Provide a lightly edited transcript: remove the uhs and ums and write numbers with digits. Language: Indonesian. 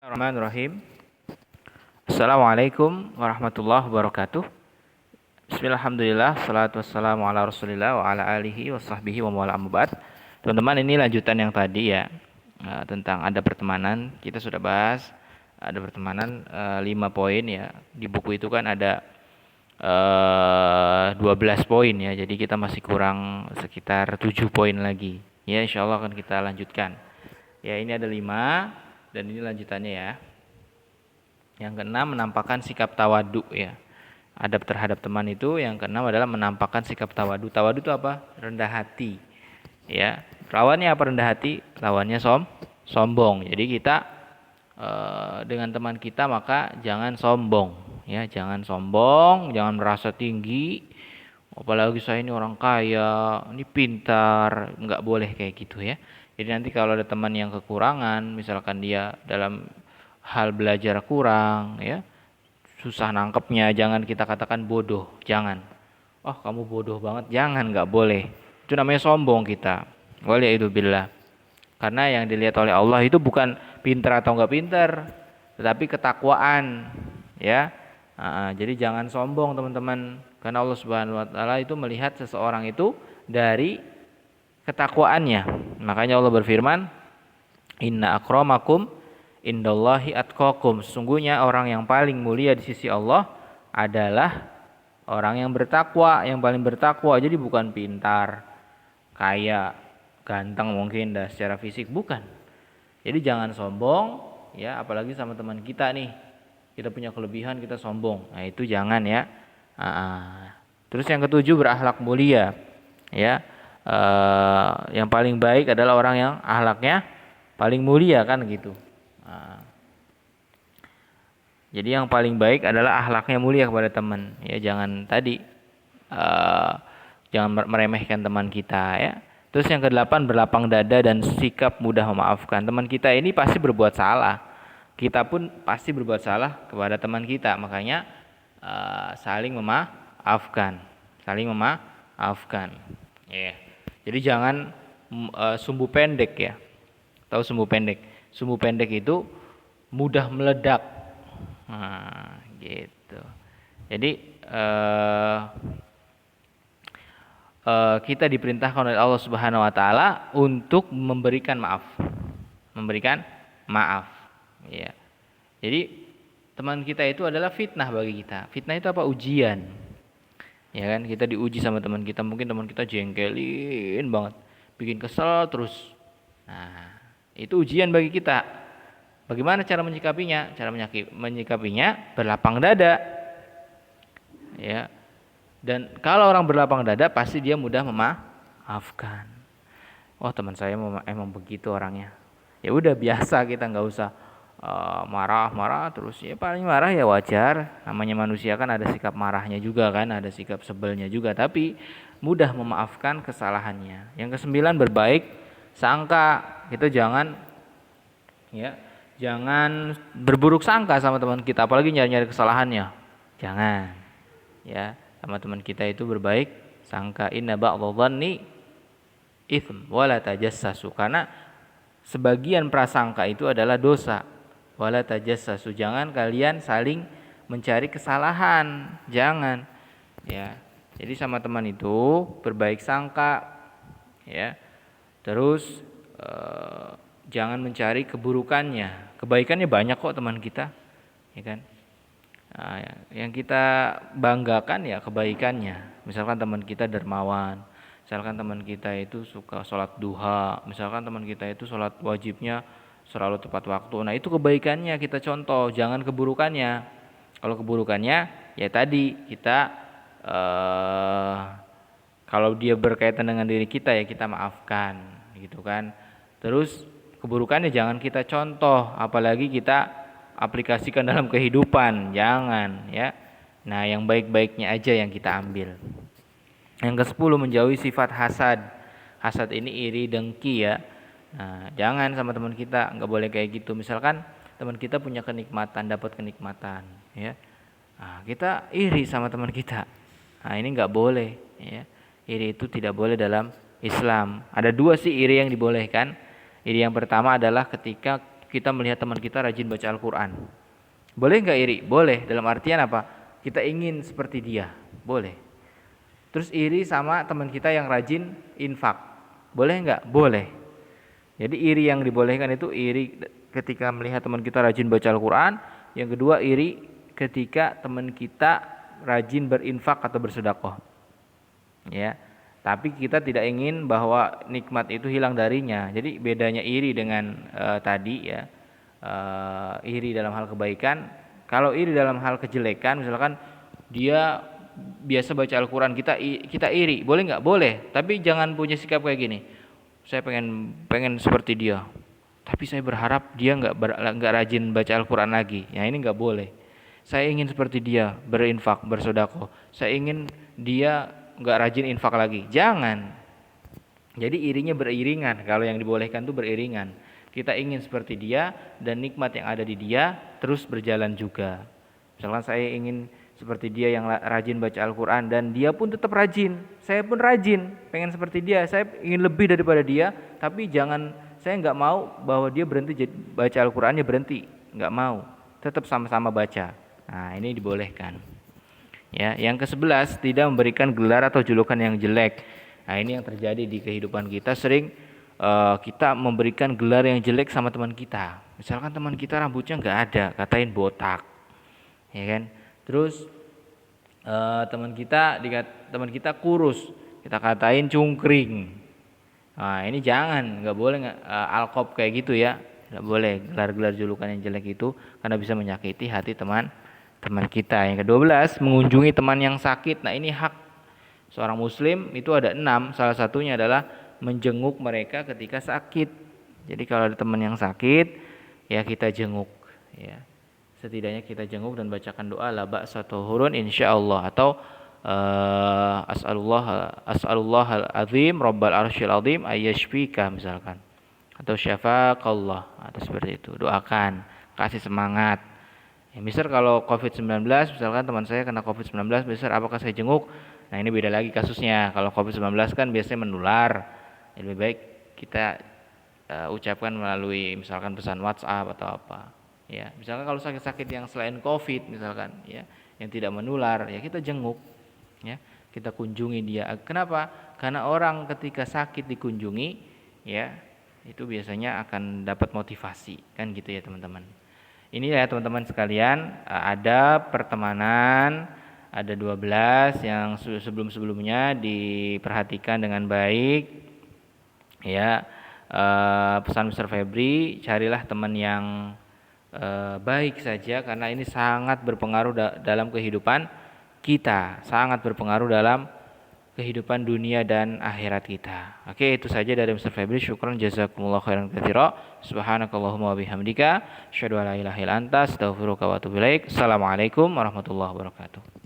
Bismillahirrahmanirrahim. Assalamualaikum warahmatullahi wabarakatuh. Bismillahirrahmanirrahim. Salatu wassalamu ala rasulillah wa ala alihi wa sahbihi wa mawala amubad. Teman-teman, ini lanjutan yang tadi ya, tentang ada pertemanan. Kita sudah bahas ada pertemanan 5 poin ya. Di buku itu kan ada 12 poin ya. Jadi kita masih kurang sekitar 7 poin lagi. Ya, insyaallah akan kita lanjutkan. Ya, ini ada 5 dan ini lanjutannya ya. Yang keenam, menampakkan sikap tawadu ya. Adab terhadap teman itu yang keenam adalah menampakkan sikap tawadu. Tawadu itu apa? Rendah hati. Ya. Lawannya apa rendah hati? Lawannya sombong. Jadi kita dengan teman kita maka jangan sombong ya, jangan sombong, jangan merasa tinggi. Apalagi saya ini orang kaya, ini pintar, nggak boleh kayak gitu ya. Jadi nanti kalau ada teman yang kekurangan, misalkan dia dalam hal belajar kurang ya, susah nangkepnya, jangan kita katakan bodoh, jangan. Oh, kamu bodoh banget, jangan, nggak boleh. Itu namanya sombong kita. Waliyadzubillah. Karena yang dilihat oleh Allah itu bukan pintar atau nggak pintar, tetapi ketakwaan ya. Jadi jangan sombong teman-teman, karena Allah Subhanahu wa taala itu melihat seseorang itu dari ketakwaannya. Makanya Allah berfirman, "Inna akramakum indallahi atqakum." Sesungguhnya orang yang paling mulia di sisi Allah adalah orang yang bertakwa, yang paling bertakwa. Jadi bukan pintar, kaya, ganteng mungkin dah secara fisik, bukan. Jadi jangan sombong ya, apalagi sama teman kita nih. Kita punya kelebihan, kita sombong. Nah, itu jangan ya. Terus yang ketujuh, berakhlak mulia. Ya. Yang paling baik adalah orang yang akhlaknya paling mulia kan gitu. Jadi yang paling baik adalah akhlaknya mulia kepada teman. Ya, jangan tadi jangan meremehkan teman kita ya. Terus yang kedelapan, berlapang dada dan sikap mudah memaafkan. Teman kita ini pasti berbuat salah. Kita pun pasti berbuat salah kepada teman kita. Makanya saling memaafkan. Saling memaafkan. Ya. Jadi jangan sumbu pendek ya. Tahu sumbu pendek? Sumbu pendek itu mudah meledak. Nah, gitu. Jadi kita diperintahkan oleh Allah Subhanahu wa taala untuk memberikan maaf. Memberikan maaf. Ya. Jadi teman kita itu adalah fitnah bagi kita. Fitnah itu apa? Ujian. Ya kan, kita diuji sama teman kita. Mungkin teman kita jengkelin banget, bikin kesel terus. Nah, itu ujian bagi kita. Bagaimana cara menyikapinya? Cara menyikapinya berlapang dada. Ya. Dan kalau orang berlapang dada pasti dia mudah memaafkan. Oh, teman saya emang begitu orangnya. Ya udah, biasa, kita nggak usah marah-marah terus. Ya paling marah ya wajar, namanya manusia kan ada sikap marahnya juga kan, ada sikap sebelnya juga, tapi mudah memaafkan kesalahannya. Yang kesembilan, berbaik sangka. Kita jangan berburuk sangka sama teman kita, apalagi nyari-nyari kesalahannya. Jangan ya, sama teman kita itu berbaik sangka. Inna ba'dadh-dhanni itsm wala tajassasu. Karena sebagian prasangka itu adalah dosa. Wala tajassasu, jangan kalian saling mencari kesalahan, jangan ya. Jadi sama teman itu berbaik sangka ya. Terus jangan mencari keburukannya. Kebaikannya banyak kok teman kita, ya kan. Nah, yang kita banggakan ya kebaikannya. Misalkan teman kita dermawan, misalkan teman kita itu suka sholat duha, misalkan teman kita itu sholat wajibnya selalu tepat waktu. Nah, itu kebaikannya kita contoh, jangan keburukannya. Kalau keburukannya ya tadi kita kalau dia berkaitan dengan diri kita ya kita maafkan gitu kan. Terus keburukannya jangan kita contoh, apalagi kita aplikasikan dalam kehidupan, jangan ya. Nah, yang baik-baiknya aja yang kita ambil. Yang ke-10, menjauhi sifat hasad. Hasad ini iri, dengki ya. Nah, jangan sama teman kita, nggak boleh kayak gitu. Misalkan teman kita punya kenikmatan, dapat kenikmatan ya. Nah, kita iri sama teman kita. Nah, ini nggak boleh ya. Iri itu tidak boleh dalam Islam. Ada 2 sih iri yang dibolehkan. Iri yang pertama adalah ketika kita melihat teman kita rajin baca Al-Quran. Boleh nggak iri? Boleh. Dalam artian apa? Kita ingin seperti dia. Boleh. Terus iri sama teman kita yang rajin infak. Boleh nggak? Boleh. Jadi iri yang dibolehkan itu iri ketika melihat teman kita rajin baca Al-Quran. Yang kedua iri ketika teman kita rajin berinfak atau bersedekah. Ya. Tapi kita tidak ingin bahwa nikmat itu hilang darinya. Jadi bedanya iri dengan tadi ya. Iri dalam hal kebaikan. Kalau iri dalam hal kejelekan, misalkan dia biasa baca Al-Quran, kita iri, boleh nggak? Boleh, tapi jangan punya sikap kayak gini. Saya pengen seperti dia, tapi saya berharap dia nggak rajin baca Al-Quran lagi. Ya ini nggak boleh. Saya ingin seperti dia, berinfak, bersedekah. Saya ingin dia nggak rajin infak lagi. Jangan. Jadi irinya beriringan. Kalau yang dibolehkan itu beriringan. Kita ingin seperti dia dan nikmat yang ada di dia terus berjalan juga. Misalkan saya ingin seperti dia yang rajin baca Al-Quran dan dia pun tetap rajin. Saya pun rajin, pengen seperti dia. Saya ingin lebih daripada dia, tapi saya nggak mau bahwa dia berhenti baca Al-Qurannya berhenti. Nggak mau, tetap sama-sama baca. Nah ini dibolehkan. Ya, yang ke-11 tidak memberikan gelar atau julukan yang jelek. Nah ini yang terjadi di kehidupan kita, sering kita memberikan gelar yang jelek sama teman kita. Misalkan teman kita rambutnya nggak ada, katain botak, ya kan? Terus teman kita kurus, kita katain cungkring. Nah ini jangan, nggak boleh alkop kayak gitu ya, nggak boleh gelar-gelar julukan yang jelek itu karena bisa menyakiti hati teman kita. Yang ke-12 mengunjungi teman yang sakit. Nah ini hak seorang muslim itu ada 6. Salah satunya adalah menjenguk mereka ketika sakit. Jadi kalau ada teman yang sakit, ya kita jenguk. Ya, setidaknya kita jenguk dan bacakan doa la ba'sa tuhurun insyaallah atau as'alullah al-azim rabbal arsyil azim ayyashfika misalkan. Atau syafaqallah atau seperti itu. Doakan, kasih semangat. Ya, misal kalau COVID-19, misalkan teman saya kena COVID-19, misal apakah saya jenguk? Nah ini beda lagi kasusnya. Kalau COVID-19 kan biasanya menular. Ya, lebih baik kita ucapkan melalui misalkan pesan WhatsApp atau apa. Ya, misalkan kalau sakit-sakit yang selain COVID misalkan, ya, yang tidak menular, ya kita jenguk, ya, kita kunjungi dia. Kenapa? Karena orang ketika sakit dikunjungi, ya, itu biasanya akan dapat motivasi, kan gitu ya teman-teman. Ini ya teman-teman sekalian, ada pertemanan, ada 12 yang sebelum-sebelumnya diperhatikan dengan baik. Ya, pesan Mr. Febri, carilah teman yang baik saja karena ini sangat berpengaruh dalam kehidupan kita, sangat berpengaruh dalam kehidupan dunia dan akhirat kita. Oke, itu saja dari Mr. Febri. Syukran jazakumullah khairan katsira. Subhanakallahumma wabihamdika, asyhadu an la ilaha illa anta, astaghfiruka wa atubu ilaik. Assalamualaikum warahmatullahi wabarakatuh.